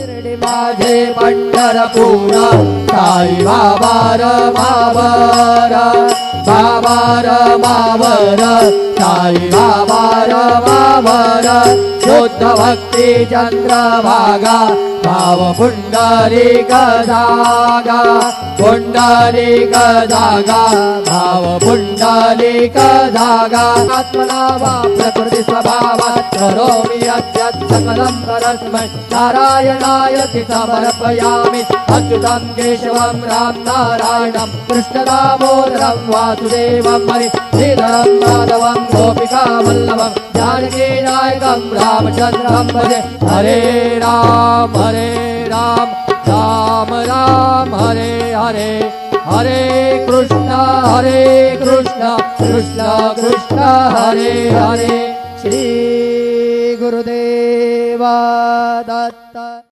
माझे पंढरपूर साई बाबा रमावर बाबा रमावर साई बाबा रमावर शुद्ध भक्ती चंद्रभागा भाव पुंडलिक जागा पुंडलिक जागा भाव पुंडलिक जागा आत्मना वा प्रकृती स्वभावात् करोमि यद्यत् सकलं परस्मै नारायणाय समर्पयामि अच्युतं केशवं राम नारायणं कृष्णदामोदरं वासुदेवं हरि श्रीधरं माधवं गोपिका वल्लभं जानकी नायकं रामचन्द्रं भजे हरे राम राम राम हरे हरे हरे कृष्ण कृष्ण कृष्ण हरे हरे श्री गुरुदेव दत्त।